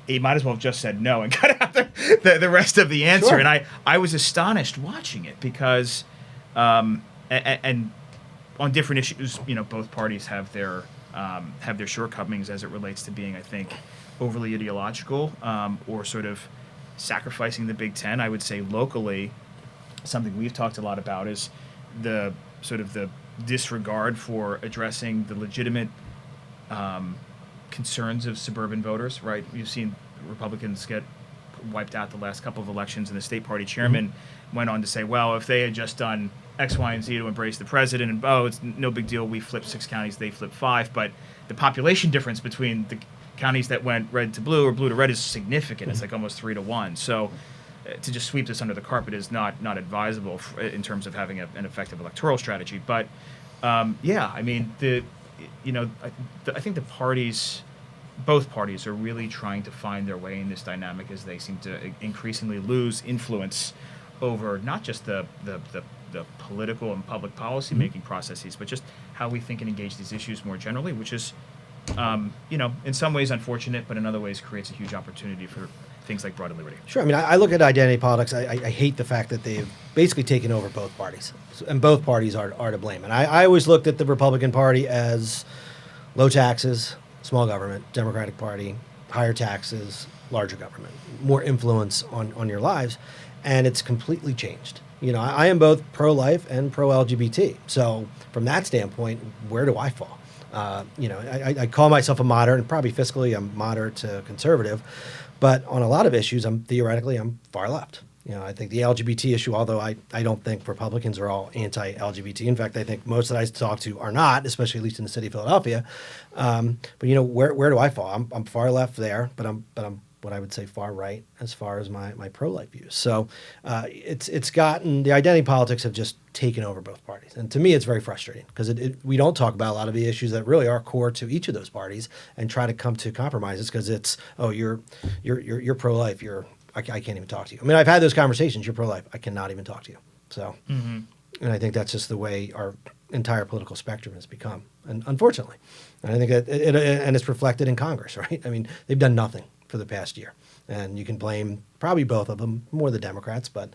He might as well have just said no and cut out the rest of the answer. Sure. And I was astonished watching it because, and on different issues, both parties have their shortcomings as it relates to being, I think, overly ideological or sort of sacrificing the Big Ten. I would say locally, something we've talked a lot about is the sort of the disregard for addressing the legitimate concerns of suburban voters, right? You've seen Republicans get wiped out the last couple of elections, and the state party chairman went on to say, well, if they had just done X, Y, and Z to embrace the president, and it's no big deal, we flipped 6 counties, they flipped 5, but the population difference between the counties that went red to blue or blue to red is significant. It's like almost 3-1. So to just sweep this under the carpet is not advisable in terms of having an effective electoral strategy. But I mean, I think the parties, both parties, are really trying to find their way in this dynamic as they seem to increasingly lose influence over not just the political and public policy making processes, but just how we think and engage these issues more generally, which is, in some ways unfortunate, but in other ways creates a huge opportunity for things like broad liberty. Sure. I mean, I look at identity politics. I hate the fact that they've basically taken over both parties, and both parties are to blame. And I always looked at the Republican Party as low taxes, small government. Democratic Party, higher taxes, larger government, more influence on your lives, and it's completely changed. I am both pro-life and pro-LGBT. So from that standpoint, where do I fall? I call myself a moderate, and probably fiscally I'm moderate to conservative, but on a lot of issues, I'm far left. I think the LGBT issue, although I don't think Republicans are all anti-LGBT. In fact, I think most that I talk to are not, especially at least in the city of Philadelphia. But where do I fall? I'm far left there, but I'm what I would say far right as far as my pro-life views. So it's gotten, the identity politics have just taken over both parties. And to me, it's very frustrating because we don't talk about a lot of the issues that really are core to each of those parties and try to come to compromises because it's, oh, you're pro-life, I can't even talk to you. I mean, I've had those conversations, you're pro-life, I cannot even talk to you. So, and I think that's just the way our entire political spectrum has become, and unfortunately. And I think that and it's reflected in Congress, right? I mean, they've done nothing for the past year. And you can blame probably both of them, more the Democrats, but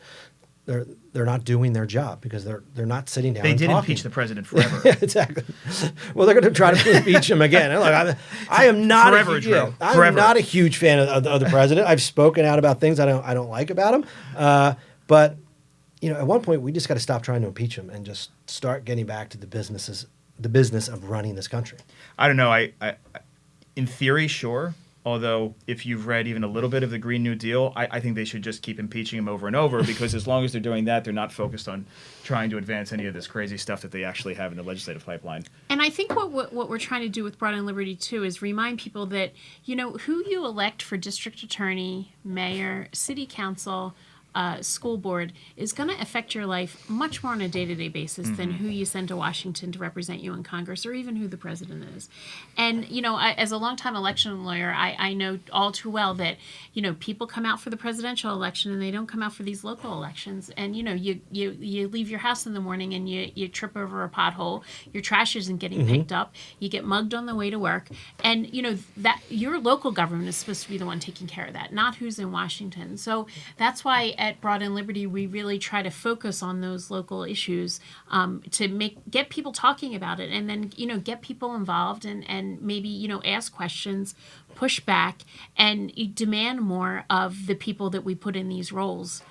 they're not doing their job because they're not sitting down. They and did talking. impeach the president forever. Yeah, exactly. Well, they're going to try to impeach him again. And look, I am not Forever, Drew. I'm Forever. not a huge fan of the president. I've spoken out about things I don't like about him. But at one point we just got to stop trying to impeach him and just start getting back to the business of running this country. I don't know. I in theory, sure. Although, if you've read even a little bit of the Green New Deal, I think they should just keep impeaching him over and over because as long as they're doing that, they're not focused on trying to advance any of this crazy stuff that they actually have in the legislative pipeline. And I think what we're trying to do with Broad and Liberty, too, is remind people that, who you elect for district attorney, mayor, city council, school board is going to affect your life much more on a day-to-day basis than who you send to Washington to represent you in Congress or even who the president is. And, as a longtime election lawyer, I know all too well that, people come out for the presidential election and they don't come out for these local elections. And, you leave your house in the morning and you trip over a pothole, your trash isn't getting picked up, you get mugged on the way to work. And, that your local government is supposed to be the one taking care of that, not who's in Washington. So that's why at Broad and Liberty, we really try to focus on those local issues to get people talking about it, and then get people involved and maybe ask questions, push back, and demand more of the people that we put in these roles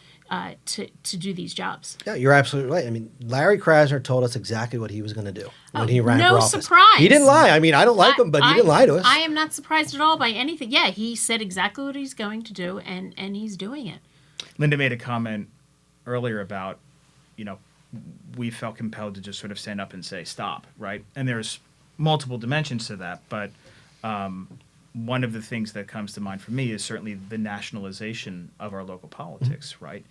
to do these jobs. Yeah, you're absolutely right. I mean, Larry Krasner told us exactly what he was going to do when he ran for office. No surprise. He didn't lie. I mean, I don't like him, but he didn't lie to us. I am not surprised at all by anything. Yeah, he said exactly what he's going to do, and he's doing it. Linda made a comment earlier about, we felt compelled to just sort of stand up and say stop, right? And there's multiple dimensions to that, but one of the things that comes to mind for me is certainly the nationalization of our local politics, right?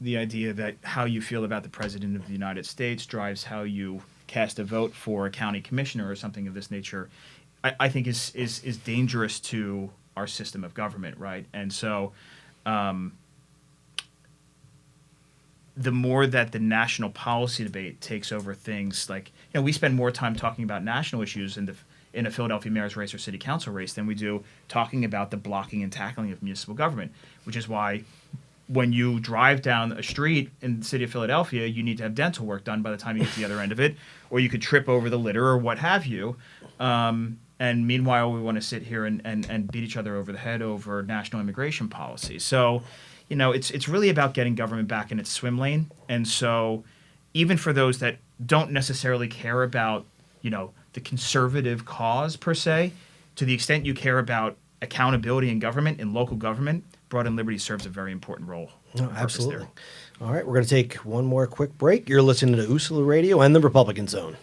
The idea that how you feel about the President of the United States drives how you cast a vote for a county commissioner or something of this nature, I think is dangerous to our system of government, right? And so the more that the national policy debate takes over things like, we spend more time talking about national issues in a Philadelphia mayor's race or city council race than we do talking about the blocking and tackling of municipal government, which is why when you drive down a street in the city of Philadelphia, you need to have dental work done by the time you get to the other end of it, or you could trip over the litter or what have you. And meanwhile, we want to sit here and beat each other over the head over national immigration policy. So, it's really about getting government back in its swim lane. And so even for those that don't necessarily care about, the conservative cause per se, to the extent you care about accountability in government, in local government, Broad and Liberty serves a very important role. No, absolutely. All right, we're going to take one more quick break. You're listening to USALA Radio and the Republican Zone.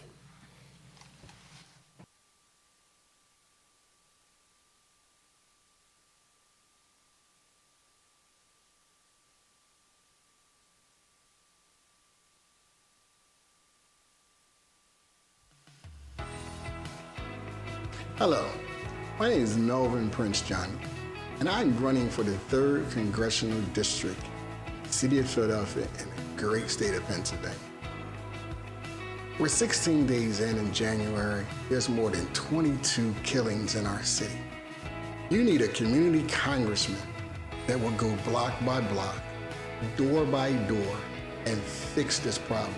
Hello, my name is Melvin Prince Johnny, and I'm running for the 3rd Congressional District, City of Philadelphia, in the great state of Pennsylvania. We're 16 days in January, there's more than 22 killings in our city. You need a community congressman that will go block by block, door by door, and fix this problem.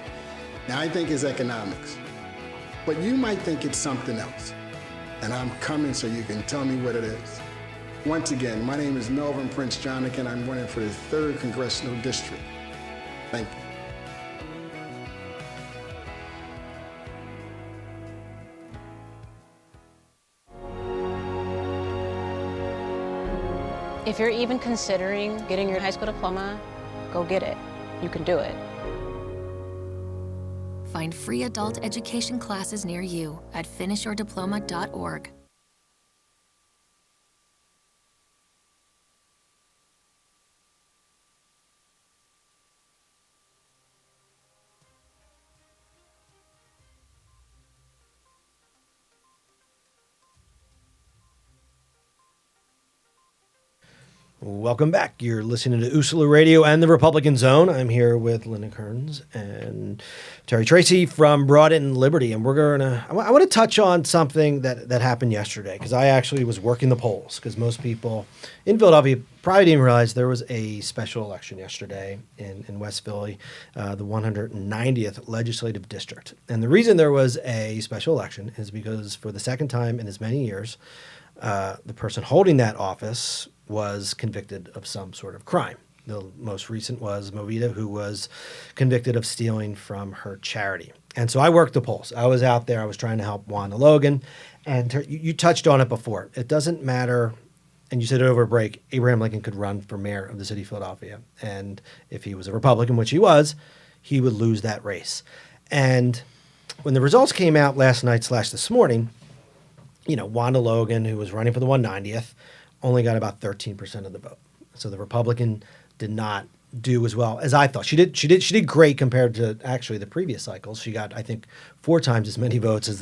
Now, I think it's economics, but you might think it's something else. And I'm coming so you can tell me what it is. Once again, my name is Melvin Prince Johnny, and I'm running for the 3rd Congressional District. Thank you. If you're even considering getting your high school diploma, go get it. You can do it. Find free adult education classes near you at finishyourdiploma.org. Welcome back. You're listening to Usula Radio and the Republican Zone. I'm here with Linda Kerns and Tracy from Broad and Liberty, and I want to touch on something that happened yesterday, because I actually was working the polls, because most people in Philadelphia probably didn't realize there was a special election yesterday in West Philly, the 190th legislative district. And the reason there was a special election is because for the second time in as many years, the person holding that office was convicted of some sort of crime. The most recent was Movita, who was convicted of stealing from her charity. And so I worked the polls. I was out there. I was trying to help Wanda Logan. And you touched on it before. It doesn't matter, and you said it over a break, Abraham Lincoln could run for mayor of the city of Philadelphia. And if he was a Republican, which he was, he would lose that race. And when the results came out last night / this morning, Wanda Logan, who was running for the 190th, only got about 13% of the vote. So the Republican did not do as well as I thought. She did great compared to actually the previous cycles. She got, I think, 4 times as many votes as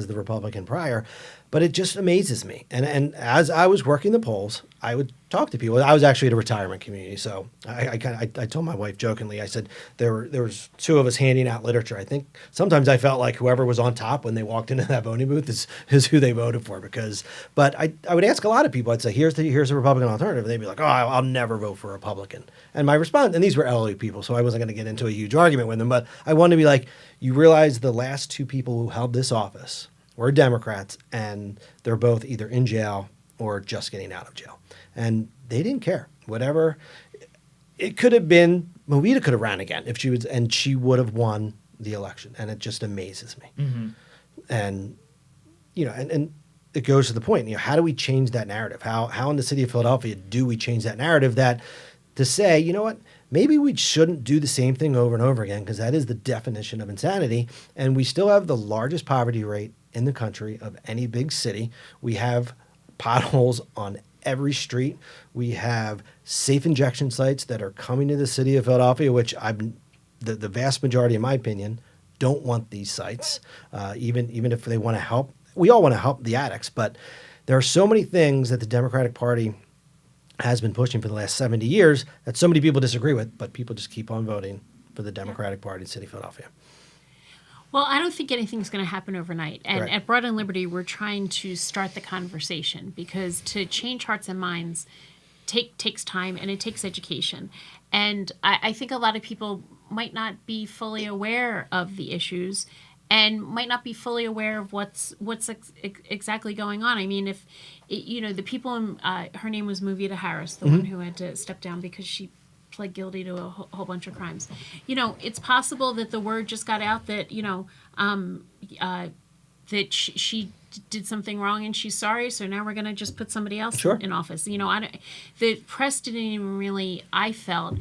the Republican prior. But it just amazes me. And as I was working the polls, I would talk to people. I was actually at a retirement community, so I told my wife jokingly, I said there was 2 of us handing out literature. I think sometimes I felt like whoever was on top when they walked into that voting booth is who they voted for. But I would ask a lot of people. I'd say, here's a Republican alternative, and they'd be like, oh, I'll never vote for a Republican. And my response, and these were elderly people, so I wasn't going to get into a huge argument with them, but I wanted to be like, you realize the last 2 people who held this office were Democrats, and they're both either in jail or just getting out of jail. And they didn't care. Whatever. It could have been, Movita could have ran again if she was, and she would have won the election. And it just amazes me. Mm-hmm. And, and it goes to the point, how do we change that narrative? How in the city of Philadelphia do we change that narrative to say, you know what, maybe we shouldn't do the same thing over and over again, because that is the definition of insanity. And we still have the largest poverty rate in the country of any big city. We have potholes on every street. We have safe injection sites that are coming to the city of Philadelphia, which the vast majority, in my opinion, don't want these sites, even if they want to help. We all want to help the addicts, but there are so many things that the Democratic Party has been pushing for the last 70 years that so many people disagree with, but people just keep on voting for the Democratic Party in the city of Philadelphia. Well, I don't think anything's going to happen overnight. And Right. at Broad and Liberty, we're trying to start the conversation, because to change hearts and minds takes time, and it takes education. And I think a lot of people might not be fully aware of the issues, and might not be fully aware of what's exactly going on. I mean, the people in, her name was Movita Harris, the one who had to step down because she pled guilty to a whole bunch of crimes. It's possible that the word just got out that, that she did something wrong and she's sorry, so now we're going to just put somebody else Sure. in office. The press didn't even really, I felt,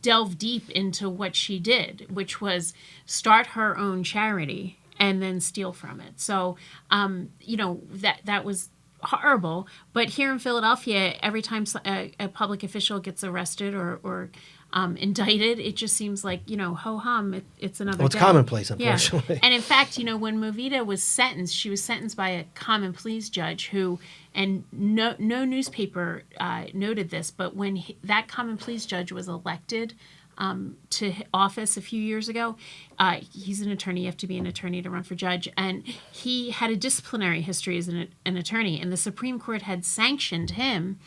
delve deep into what she did, which was start her own charity and then steal from it. So, that was horrible. But here in Philadelphia, every time a public official gets arrested or indicted, it just seems like, ho hum, it's another Well, it's day. commonplace, unfortunately. Yeah. And in fact, when Movita was sentenced, she was sentenced by a common pleas judge who, and no newspaper noted this, but when that common pleas judge was elected to office a few years ago, he's an attorney. You have to be an attorney to run for judge. And he had a disciplinary history as an attorney. And the Supreme Court had sanctioned him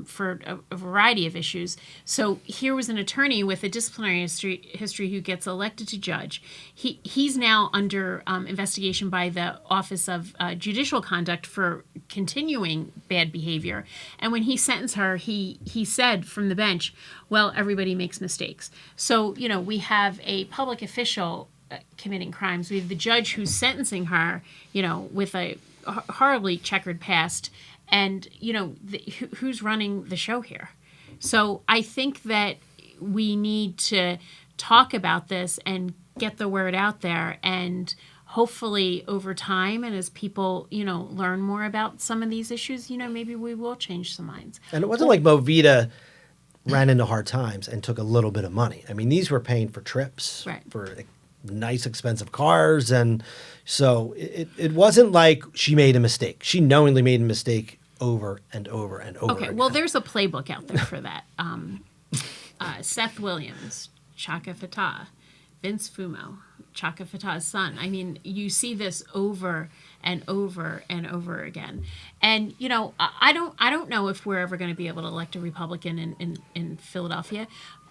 for a variety of issues. So here was an attorney with a disciplinary history who gets elected to judge. He's now under investigation by the Office of Judicial Conduct for continuing bad behavior. And when he sentenced her, he said from the bench, well, everybody makes mistakes. So, we have a public official committing crimes. We have the judge who's sentencing her, with a horribly checkered past. And, who's running the show here? So I think that we need to talk about this and get the word out there. And hopefully over time, and as people, learn more about some of these issues, maybe we will change some minds. And it wasn't like Movita ran into hard times and took a little bit of money. I mean, these were paying for trips, Right. for nice, expensive cars. And so it wasn't like she made a mistake. She knowingly made a mistake over and over and over Okay, again. well, there's a playbook out there for that. Seth Williams, Chaka Fatah, Vince Fumo, Chaka Fatah's son. I mean, you see this over and over and over again. And, you know, I don't know if we're ever going to be able to elect a Republican in Philadelphia,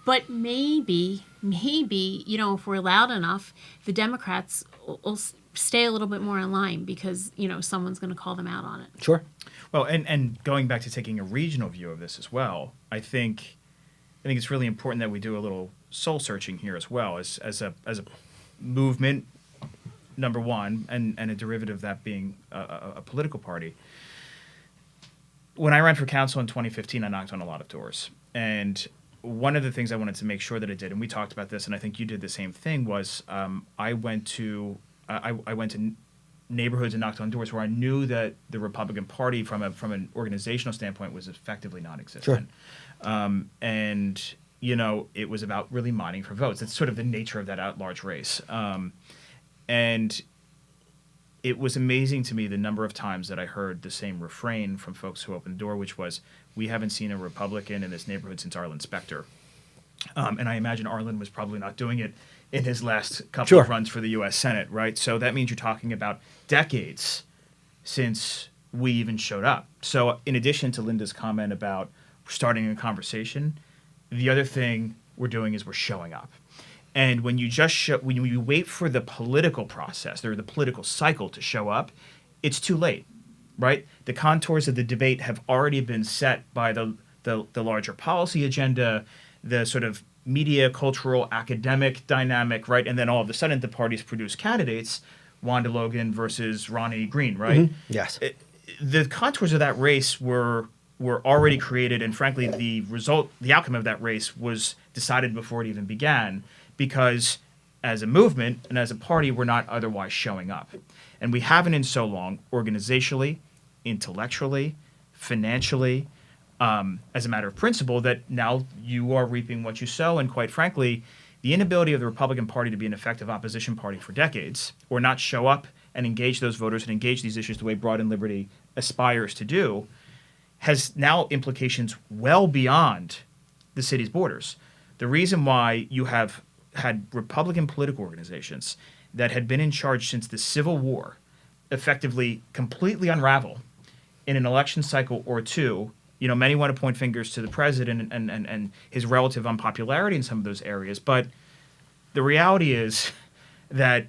but maybe, you know, if we're loud enough, the Democrats will stay a little bit more in line because, you know, someone's going to call them out on it. Sure. Well, and going back to taking a regional view of this as well, I think it's really important that we do a little soul searching here as well as a movement, number one, and a derivative of that being a political party. When I ran for council in 2015, I knocked on a lot of doors, and one of the things I wanted to make sure that I did, and we talked about this, and I think you did the same thing, was I went to neighborhoods and knocked on doors where I knew that the Republican Party, from an organizational standpoint, was effectively non-existent. Sure. And you know, it was about really mining for votes. It's sort of the nature of that at-large race. And it was amazing to me the number of times that I heard the same refrain from folks who opened the door, which was, we haven't seen a Republican in this neighborhood since Arlen Specter. And I imagine Arlen was probably not doing it in his last couple Sure. of runs for the U.S. Senate, right? So that means you're talking about decades since we even showed up. So in addition to Linda's comment about starting a conversation, the other thing we're doing is we're showing up. And when you when you wait for the political process or the political cycle to show up, it's too late, right? The contours of the debate have already been set by the larger policy agenda, the sort of media, cultural, academic dynamic, right? And then all of a sudden the parties produce candidates, Wanda Logan versus Ronnie Green, right? Mm-hmm. Yes. The contours of that race were already created, and frankly, the outcome of that race was decided before it even began, because as a movement and as a party, we're not otherwise showing up. And we haven't in so long, organizationally, intellectually, financially, as a matter of principle, that now you are reaping what you sow. And quite frankly, the inability of the Republican Party to be an effective opposition party for decades, or not show up and engage those voters and engage these issues the way Broad and Liberty aspires to do, has now implications well beyond the city's borders. The reason why you have had Republican political organizations that had been in charge since the Civil War effectively completely unravel in an election cycle or two, you know, many want to point fingers to the president and his relative unpopularity in some of those areas, but the reality is that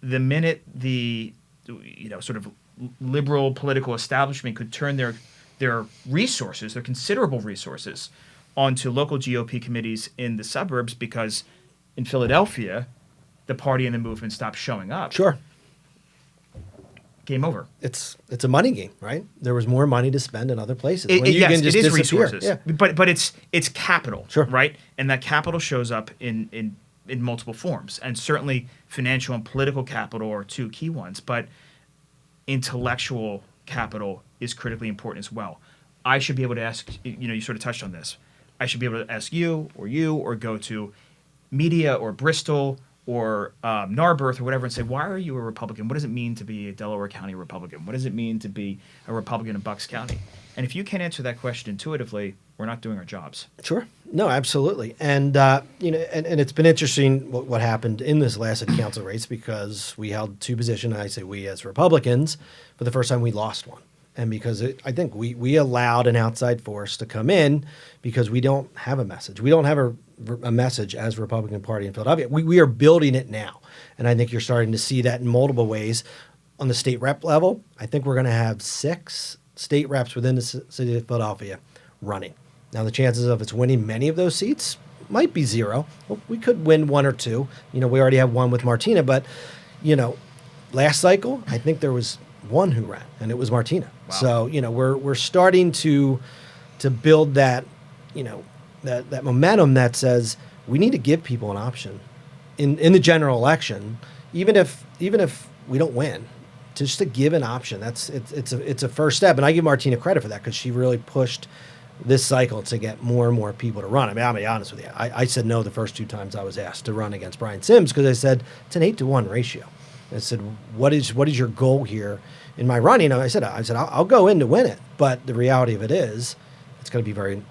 the minute the, you know, sort of liberal political establishment could turn their resources, their considerable resources, onto local GOP committees in the suburbs, because in Philadelphia, the party and the movement stopped showing up. Sure. Game over. It's a money game, right? There was more money to spend in other places. It is disappear. resources, Yeah. but it's capital, Sure. right? And that capital shows up in multiple forms, and certainly financial and political capital are two key ones, but intellectual capital is critically important as well. I should be able to ask, you know, you sort of touched on this. I should be able to ask you, or go to media or Bristol or Narberth or whatever and say, why are you a Republican? What does it mean to be a Delaware County Republican? What does it mean to be a Republican in Bucks County? And if you can't answer that question intuitively, we're not doing our jobs. Sure. No, absolutely. And, you know, and it's been interesting what happened in this last city council race, because we held two positions. I say we as Republicans, for the first time we lost one. And because I think we allowed an outside force to come in because we don't have a message. We don't have a message as Republican Party in Philadelphia. We are building it now. And I think you're starting to see that in multiple ways. On the state rep level, I think we're going to have 6 state reps within the city of Philadelphia running. Now, the chances of it's winning many of those seats might be 0. Well, we could win 1 or 2. You know, we already have one with Martina. But, you know, last cycle, I think there was 1 who ran, and it was Martina. Wow. So, you know, we're starting to build that, you know, that momentum that says we need to give people an option in the general election, even if we don't win, just to give an option. It's a first step, and I give Martina credit for that, because she really pushed this cycle to get more and more people to run. I mean, I'll be honest with you. I said no the first 2 times I was asked to run against Brian Sims, because I said it's an 8-to-1 ratio. I said, what is your goal here in my running, I said I'll go in to win it, but the reality of it is, it's going to be very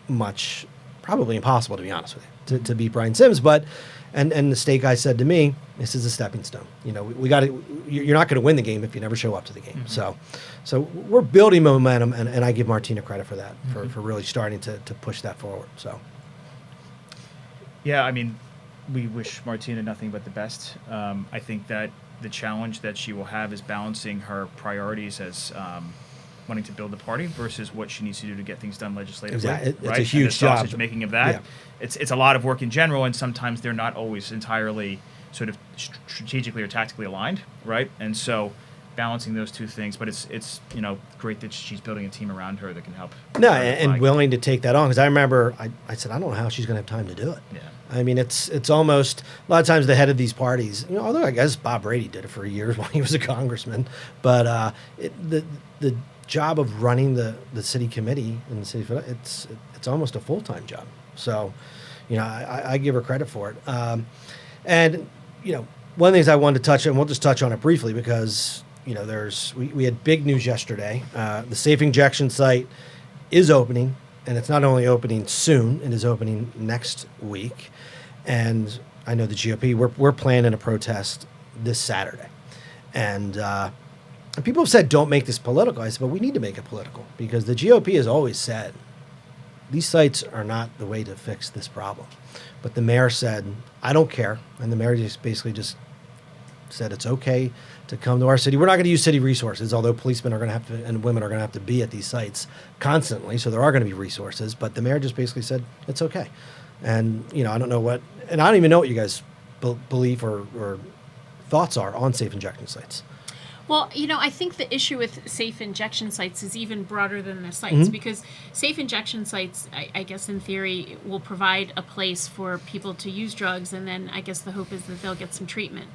much probably impossible, to be honest with you, to beat Brian Sims. But and the state guy said to me, this is a stepping stone. We got to. You're not going to win the game if you never show up to the game. So we're building momentum, and I give Martina credit for that, for really starting to push that forward. So yeah, I mean, we wish Martina nothing but the best. I think that the challenge that she will have is balancing her priorities as wanting to build the party versus what she needs to do to get things done legislatively. Exactly. It's right? a huge and the sausage job. making of that. Yeah. It's a lot of work in general, and sometimes they're not always entirely sort of strategically or tactically aligned, right? And so balancing those two things, but it's great that she's building a team around her that can help. No, and willing to take that on, because I remember I said I don't know how she's going to have time to do it. Yeah. I mean, it's almost a lot of times the head of these parties. Although I guess Bob Brady did it for years while he was a congressman, but the job of running the city committee in the city, it's almost a full-time job. So, I give her credit for it. And one of the things I wanted to touch on, we'll just touch on it briefly because we had big news yesterday. The safe injection site is opening, and it's not only opening soon; it is opening next week. And I know the GOP, we're planning a protest this Saturday. And people have said, don't make this political. I said, but we need to make it political because the GOP has always said, these sites are not the way to fix this problem. But the mayor said, I don't care. And the mayor basically said it's okay to come to our city. We're not going to use city resources, although policemen are going to have to, and women are going to have to be at these sites constantly. So there are going to be resources. But the mayor just basically said, it's okay. And, I don't know what, and I don't even know what you guys believe or thoughts are on safe injection sites. Well, I think the issue with safe injection sites is even broader than the sites because safe injection sites, I guess in theory, will provide a place for people to use drugs, and then I guess the hope is that they'll get some treatment.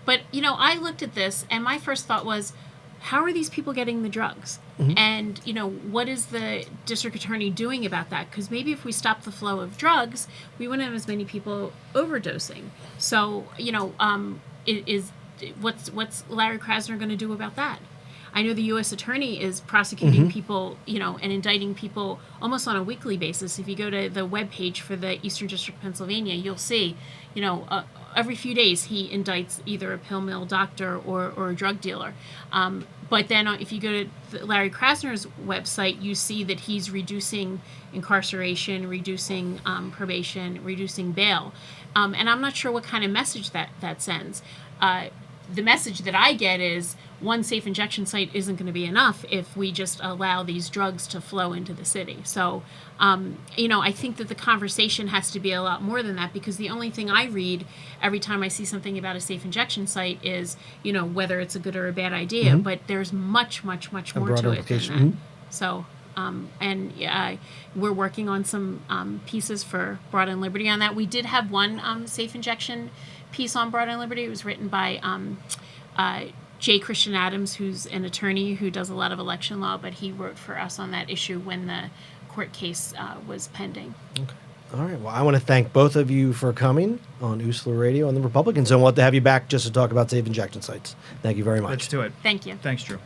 But, I looked at this, and my first thought was, how are these people getting the drugs? And, what is the district attorney doing about that? Because maybe if we stop the flow of drugs, we wouldn't have as many people overdosing. So, what's Larry Krasner going to do about that? I know the U.S. attorney is prosecuting people, and indicting people almost on a weekly basis. If you go to the webpage for the Eastern District of Pennsylvania, you'll see, every few days he indicts either a pill mill doctor or a drug dealer. But then if you go to Larry Krasner's website, you see that he's reducing incarceration, reducing probation, reducing bail. And I'm not sure what kind of message that sends. The message that I get is one safe injection site isn't going to be enough if we just allow these drugs to flow into the city. So, I think that the conversation has to be a lot more than that because the only thing I read every time I see something about a safe injection site is, whether it's a good or a bad idea. But there's much, much, much more to it than that. So, we're working on some pieces for Broad and Liberty on that. We did have one safe injection piece on Broad and Liberty. It was written by J. Christian Adams, who's an attorney who does a lot of election law, but he wrote for us on that issue when the court case was pending. Okay. All right. Well, I want to thank both of you for coming on USLA Radio and the Republicans. I want to have you back just to talk about safe injection sites. Thank you very much. Let's do it. Thank you. Thanks, Drew.